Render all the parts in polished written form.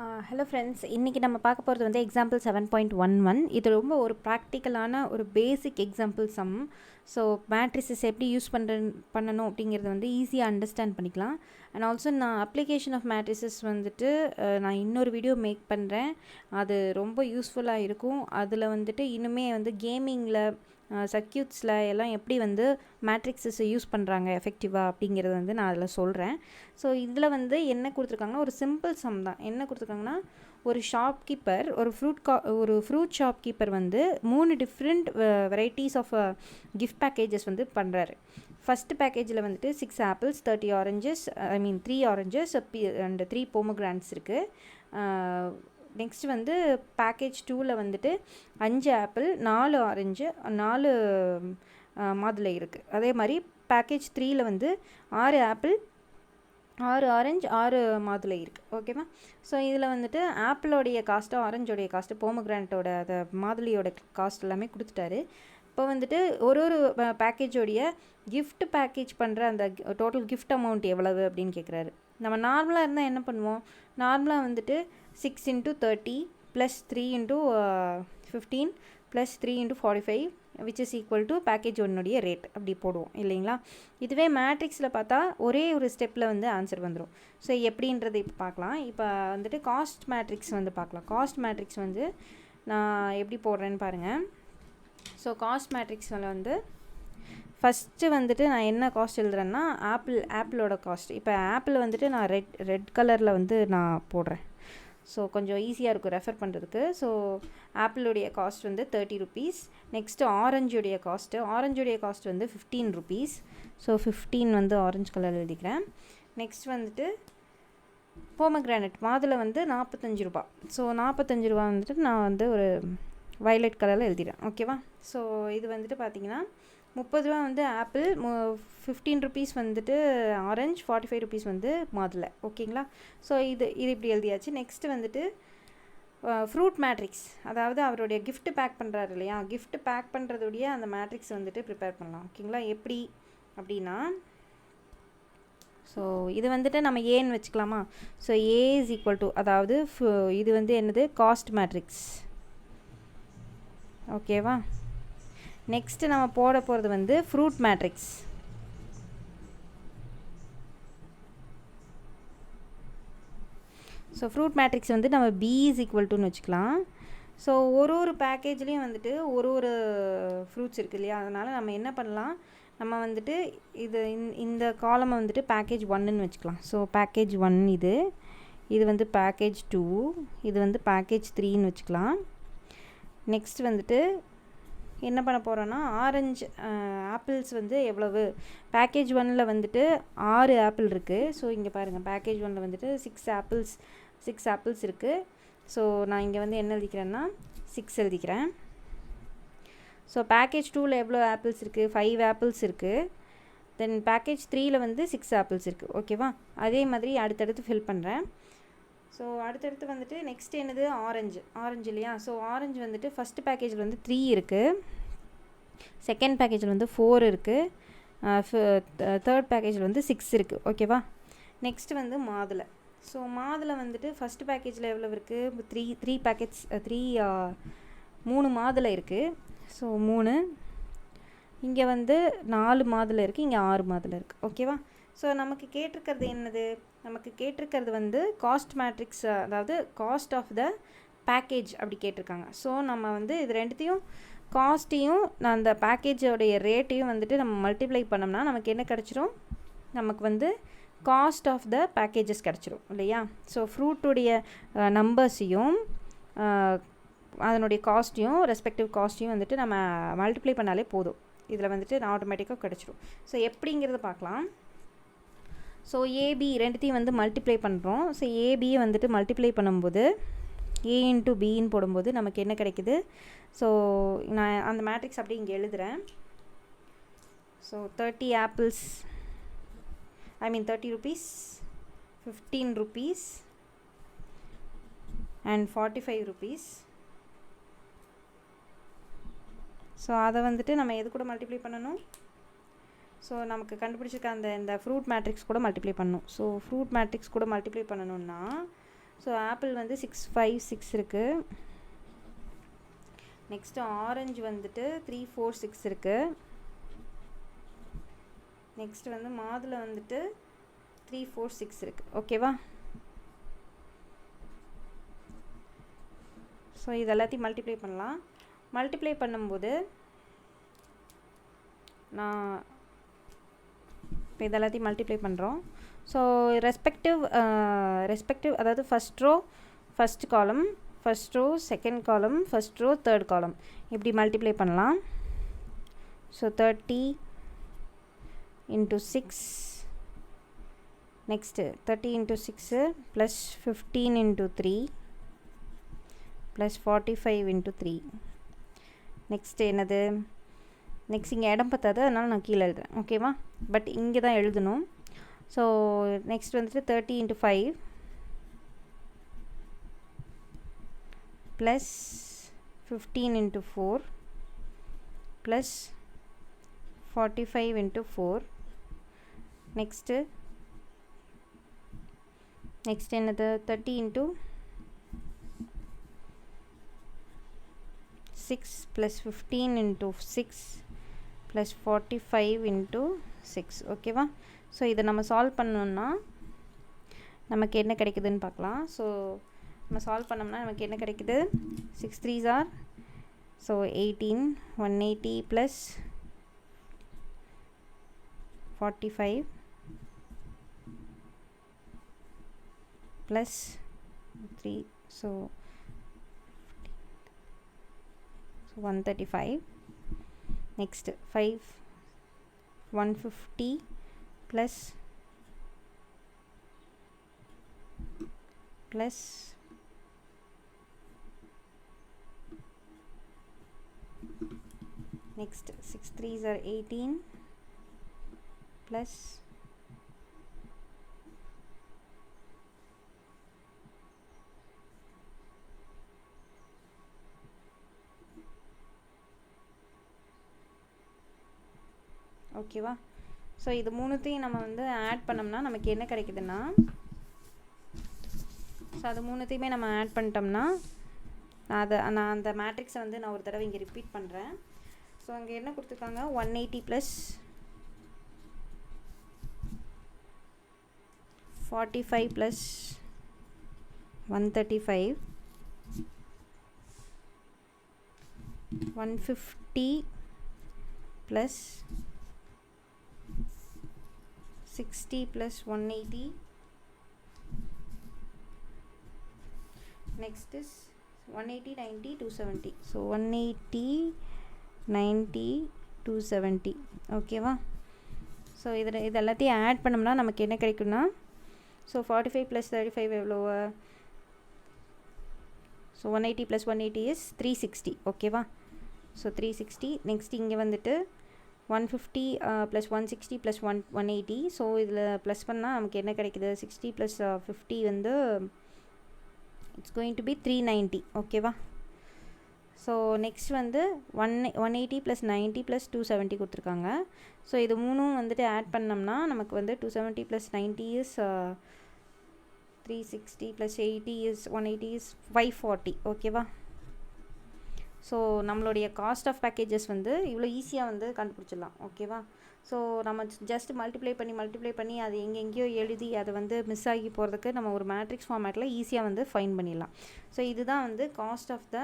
Hello friends, இன்றைக்கி நம்ம பார்க்க போகிறது வந்து எக்ஸாம்பிள் 7.11. இது ரொம்ப ஒரு ப்ராக்டிக்கலான ஒரு பேசிக் எக்ஸாம்பிள் சம். ஸோ மேட்ரிசஸ் எப்படி யூஸ் பண்ணணும் அப்படிங்கிறத வந்து ஈஸியாக அண்டர்ஸ்டாண்ட் பண்ணிக்கலாம். அண்ட் ஆல்சோ நான் அப்ளிகேஷன் ஆஃப் மேட்ரிசஸ் வந்துட்டு நான் இன்னொரு வீடியோ மேக் பண்ணுறேன். அது ரொம்ப யூஸ்ஃபுல்லாக இருக்கும். அதில் வந்துட்டு இன்னுமே வந்து கேமிங்கில் சர்க்யூட்ஸில் எல்லாம் எப்படி வந்து மேட்ரிக்ஸஸை யூஸ் பண்ணுறாங்க எஃபெக்டிவாக அப்படிங்கிறது வந்து நான் அதில் சொல்கிறேன். ஸோ இதில் வந்து என்ன கொடுத்துருக்காங்கன்னா ஒரு சிம்பிள் சம் தான். என்ன கொடுத்துருக்காங்கன்னா, ஒரு ஷாப்கீப்பர் ஒரு ஃப்ரூட் ஷாப்கீப்பர் வந்து 3 different varieties of gift packages வந்து பண்ணுறாரு. ஃபஸ்ட்டு பேக்கேஜில் வந்துட்டு 6 apples, 30 oranges, 3 oranges and 3 pomegranates இருக்குது. நெக்ஸ்ட் வந்து பேக்கேஜ் 2ல் வந்துட்டு 5 ஆப்பிள், 4 ஆரஞ்சு, 4 மாதுளை இருக்குது. அதே மாதிரி பேக்கேஜ் 3ல் வந்து 6 ஆப்பிள், 6 ஆரஞ்சு, 6 மாதுளை இருக்குது. ஓகேவா? ஸோ இதில் வந்துட்டு ஆப்பிளோடைய காஸ்ட்டு, ஆரஞ்சோடைய காஸ்ட்டு, போமோகிரானட்டோட அந்த மாதுளையோட காஸ்ட் எல்லாமே கொடுத்துட்டாரு. இப்போ வந்துட்டு ஒரு பேக்கேஜோடைய கிஃப்ட் பேக்கேஜ் பண்ணுற அந்த டோட்டல் கிஃப்ட் அமௌண்ட் எவ்வளவு அப்படின்னு கேட்குறாரு. நம்ம நார்மலாக இருந்தால் என்ன பண்ணுவோம்? நார்மலாக வந்துட்டு 6 × 30 + 3 × 15 + 3 × 45 which is equal to package 1 rate அப்படி போடுவோம் இல்லைங்களா? இதுவே மேட்ரிக்ஸில் பார்த்தா ஒரே ஒரு ஸ்டெப்பில் வந்து ஆன்சர் வந்துடும். ஸோ எப்படின்றது இப்போ பார்க்கலாம். இப்போ வந்துட்டு காஸ்ட் மேட்ரிக்ஸ் வந்து பார்க்கலாம். காஸ்ட் மேட்ரிக்ஸ் வந்து நான் எப்படி போடுறேன்னு பாருங்கள். ஸோ காஸ்ட் மேட்ரிக்ஸில் வந்து ஃபஸ்ட்டு வந்துட்டு நான் என்ன காஸ்ட் எழுதுறேன்னா ஆப்பிளோட காஸ்ட். இப்போ ஆப்பிள் வந்துட்டு நான் ரெட் கலரில் வந்து நான் போடுறேன். ஸோ கொஞ்சம் ஈஸியாக இருக்கும் ரெஃபர் பண்ணுறதுக்கு. ஸோ ஆப்பிளுடைய காஸ்ட் வந்து 30 rupees. நெக்ஸ்ட்டு ஆரஞ்சுடைய காஸ்ட் வந்து 15 rupees. ஸோ 15 வந்து ஆரஞ்சு கலர் எழுதிக்கிறேன். நெக்ஸ்ட் வந்துட்டு போமோகிரானட் மாதுளை வந்து 45 ரூபா. ஸோ 45 ரூபா வந்துட்டு நான் வந்து ஒரு வயலட் கலரில் எழுதிடுறேன். ஓகேவா? ஸோ இது வந்துட்டு பார்த்திங்கன்னா 30 ரூபா வந்து ஆப்பிள், 15 rupees வந்துட்டு ஆரஞ்ச், 45 rupees வந்து மாதுளை. ஓகேங்களா? ஸோ இது இப்படி எழுதியாச்சு. நெக்ஸ்ட்டு வந்துட்டு ஃப்ரூட் மேட்ரிக்ஸ், அதாவது அவருடைய கிஃப்ட் பேக் பண்ணுறாரு இல்லையா, கிஃப்ட் பேக் பண்ணுறதுடைய அந்த மேட்ரிக்ஸ் வந்துட்டு ப்ரிப்பேர் பண்ணலாம். ஓகேங்களா? எப்படி அப்படின்னா, ஸோ இது வந்துட்டு நம்ம ஏன்னு வச்சுக்கலாமா? So A is equal to, அதாவது இது வந்து என்னது, காஸ்ட் மேட்ரிக்ஸ். ஓகேவா? நெக்ஸ்ட்டு நம்ம போட போகிறது வந்து fruit matrix. So fruit matrix வந்து நம்ம பி இஸ் ஈக்குவல் டுன்னு வச்சுக்கலாம். ஸோ ஒரு பேக்கேஜ்லேயும் வந்துட்டு ஒரு ஃப்ரூட்ஸ் இருக்குது இல்லையா, அதனால் நம்ம என்ன பண்ணலாம், நம்ம வந்துட்டு இந்த காலமை வந்துட்டு பேக்கேஜ் 1ன்னு வச்சுக்கலாம். ஸோ பேக்கேஜ் 1 இது வந்து பேக்கேஜ் 2, இது வந்து பேக்கேஜ் 3ன்னு வச்சுக்கலாம். நெக்ஸ்ட் வந்துட்டு என்ன பண்ண போகிறோன்னா, ஆப்பிள்ஸ் வந்து எவ்வளவு, பேக்கேஜ் 1ல் வந்துட்டு 6 ஆப்பிள் இருக்குது. ஸோ இங்கே பாருங்கள், பேக்கேஜ் 1ல் வந்துட்டு 6 ஆப்பிள்ஸ் இருக்குது. ஸோ நான் இங்கே வந்து என்ன எழுதிக்கிறேன்னா 6 எழுதிக்கிறேன். ஸோ பேக்கேஜ் 2ல் எவ்வளோ ஆப்பிள்ஸ் இருக்குது, 5 ஆப்பிள்ஸ் இருக்குது. தென் பேக்கேஜ் 3ல் வந்து 6 ஆப்பிள்ஸ் இருக்குது. ஓகேவா? அதே மாதிரி அடுத்தடுத்து ஃபில் பண்ணுறேன். ஸோ அடுத்தடுத்து வந்துட்டு நெக்ஸ்ட் என்னது, ஆரஞ்சு இல்லையா? ஸோ ஆரஞ்சு வந்துட்டு ஃபஸ்ட்டு பேக்கேஜில் வந்து 3 இருக்குது, செகண்ட் பேக்கேஜில் வந்து 4 இருக்குது, தேர்ட் பேக்கேஜில் வந்து 6 இருக்குது. ஓகேவா? நெக்ஸ்ட் வந்து மாதுளை. ஸோ மாதுளை வந்துட்டு ஃபஸ்ட்டு பேக்கேஜில் எவ்வளோ இருக்குது, 3 மாதுளை இருக்குது. ஸோ 3, இங்கே வந்து 4 மாதுளை இருக்குது, இங்கே 6 மாதுளை இருக்குது. ஓகேவா? ஸோ நமக்கு கேட்டிருக்கிறது என்னது, நமக்கு கேட்டிருக்கிறது வந்து காஸ்ட் மேட்ரிக்ஸ், அதாவது காஸ்ட் ஆஃப் த பேக்கேஜ் அப்படி கேட்டிருக்காங்க. ஸோ நம்ம வந்து இது ரெண்டுத்தையும், காஸ்ட்டையும் அந்த பேக்கேஜோடைய ரேட்டையும் வந்துட்டு நம்ம மல்டிப்ளை பண்ணோம்னா நமக்கு என்ன கிடச்சிரும், நமக்கு வந்து காஸ்ட் ஆஃப் த பேக்கேஜஸ் கிடச்சிரும் இல்லையா? ஸோ ஃப்ரூட்டுடைய நம்பர்ஸையும் அதனுடைய காஸ்ட்டையும், ரெஸ்பெக்டிவ் காஸ்ட்டையும் வந்துட்டு நம்ம மல்டிப்ளை பண்ணாலே போதும். இதில் வந்துட்டு ஆட்டோமேட்டிக்காக கிடச்சிரும். ஸோ எப்படிங்கிறத பார்க்கலாம். ஸோ ஏபி ரெண்டுத்தையும் வந்து மல்டிப்ளை பண்ணுறோம். ஸோ ஏபியை வந்துட்டு மல்டிப்ளை பண்ணும்போது ஏ இன்ட்டு பின்னு போடும்போது நமக்கு என்ன கிடைக்குது. ஸோ நான் அந்த மேட்ரிக்ஸ் அப்படியே இங்கே எழுதுகிறேன். So 30 apples, 30 rupees, 15 rupees and 45 rupees. So அதை வந்துட்டு நம்ம எது கூட மல்டிப்ளை பண்ணணும், ஸோ நமக்கு கண்டுபிடிச்சிருக்க இந்த ஃப்ரூட் மேட்ரிக்ஸ் கூட மல்டிப்ளை பண்ணணும். ஸோ ஃப்ரூட் மேட்ரிக்ஸ் கூட மல்டிப்ளை பண்ணணுன்னா ஸோ ஆப்பிள் வந்து 656 இருக்குது. நெக்ஸ்ட்டு ஆரஞ்சு வந்துட்டு 346 இருக்குது. நெக்ஸ்ட் வந்து மாதுளை வந்துட்டு 346 இருக்குது. ஓகேவா? ஸோ இது எல்லாத்தையும் மல்டிப்ளை பண்ணலாம். மல்டிப்ளை பண்ணும்போது நான் இப்போ இது எல்லாத்தையும் மல்டிப்ளை பண்ணுறோம். ஸோ ரெஸ்பெக்டிவ் அதாவது first row first column, first row second column, first row third column இப்படி மல்டிப்ளை பண்ணலாம். So 30 into 6, next 30 into 6 plus 15 into 3 plus 45 into 3. Next என்னது, நெக்ஸ்ட் இங்கே இடம் பத்தாது, அதனால் நான் கீழே எழுதுறேன். ஓகேவா? பட் இங்கே தான் எழுதணும். ஸோ நெக்ஸ்ட் வந்துட்டு 30 into 5 plus 15 into 4 plus 45 into 4. Next என்னது 30 into 6 plus 15 into 6 plus 45 into 6. ஓகேவா? ஸோ இதை நம்ம சால்வ் பண்ணோம்னா நமக்கு என்ன கிடைக்குதுன்னு பார்க்கலாம். ஸோ நம்ம சால்வ் பண்ணோம்னா நமக்கு என்ன கிடைக்குது, 6 3s are so 18, 180 plus 45 plus 3, so 135. Next 5 150 plus next 6 3s are 18 plus ஓகேவா? ஸோ இது மூணுத்தையும் நம்ம வந்து ஆட் பண்ணோம்னா நமக்கு என்ன கிடைக்குதுன்னா, ஸோ அது மூணுத்தையுமே நம்ம ஆட் பண்ணிட்டோம்னா நான் அந்த மேட்ரிக்ஸை வந்து நான் ஒரு தடவை இங்கே ரிப்பீட் பண்ணுறேன். ஸோ அங்கே என்ன கொடுத்துருக்காங்க, 180 + 45 + 135 150 + 60 + 180. Next is 180 90 270. So 180 90 270. ஓகேவா? ஸோ இது எல்லாத்தையும் ஆட் பண்ணோம்னா நமக்கு என்ன கிடைக்கும்னா, ஸோ 45 + 35 எவ்வளோ, ஸோ 180 + 180 is 360. ஓகேவா? ஸோ 360. நெக்ஸ்ட் இங்கே வந்துட்டு 150 + 160 + 180. ஸோ இதில் ப்ளஸ் பண்ணால் நமக்கு என்ன கிடைக்குது, 60 + 50 வந்து இட்ஸ் கோயிங் டு பி 390. ஓகேவா? ஸோ நெக்ஸ்ட் வந்து 180 + 90 + 270 கொடுத்துருக்காங்க. ஸோ இது மூணும் வந்துட்டு ஆட் பண்ணோம்னா நமக்கு வந்து 270 + 90 is 360 + 80 is 180 is 540. ஓகேவா? ஸோ நம்மளுடைய காஸ்ட் ஆஃப் பேக்கேஜஸ் வந்து இவ்வளோ ஈஸியாக வந்து கண்டுபிடிச்சிடலாம். ஓகேவா? ஸோ நம்ம ஜஸ்ட் மல்டிப்ளை பண்ணி அது எங்கெங்கேயோ எழுதி அதை வந்து மிஸ் ஆகி போகிறதுக்கு நம்ம ஒரு மேட்ரிக்ஸ் ஃபார்மேட்டில் ஈஸியாக வந்து ஃபைண்ட் பண்ணிடலாம். ஸோ இதுதான் வந்து cost of the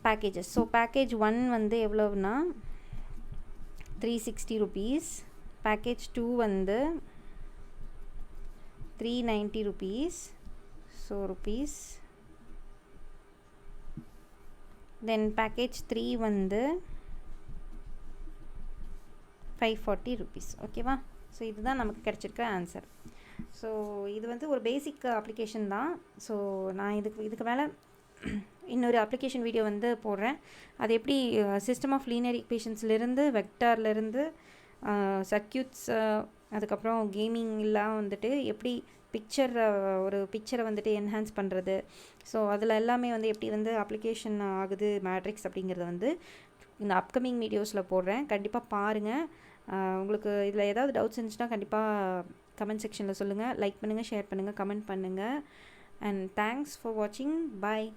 packages. So package 1 வந்து எவ்வளோன்னா 360 rupees. பேக்கேஜ் 2 வந்து 390 rupees. So rupees. தென் பேக்கேஜ் 3 வந்து 540 rupees. ஓகேவா? ஸோ இதுதான் நமக்கு கிடச்சிருக்க ஆன்சர். ஸோ இது வந்து ஒரு பேசிக் அப்ளிகேஷன் தான். ஸோ நான் இதுக்கு மேலே இன்னொரு அப்ளிகேஷன் வீடியோ வந்து போடுறேன். அது எப்படி சிஸ்டம் ஆஃப் லீனியர் ஈக்குவேஷன்ஸ்லேருந்து வெக்டார்லேருந்து சர்க்யூட்ஸ் அதுக்கப்புறம் கேமிங்லாம் வந்துட்டு எப்படி ஒரு பிக்சரை வந்துட்டு என்ஹான்ஸ் பண்ணுறது, ஸோ அதில் எல்லாமே வந்து எப்படி வந்து அப்ளிகேஷன் ஆகுது மேட்ரிக்ஸ் அப்படிங்கிறத வந்து இந்த அப்கமிங் வீடியோஸில் போடுறேன். கண்டிப்பாக பாருங்கள். உங்களுக்கு இதில் ஏதாவது டவுட்ஸ் இருந்துச்சுன்னா கண்டிப்பாக கமெண்ட் செக்ஷனில் சொல்லுங்கள். லைக் பண்ணுங்கள், ஷேர் பண்ணுங்கள், கமெண்ட் பண்ணுங்கள். அண்ட் தேங்க்ஸ் ஃபார் வாட்சிங். பாய்.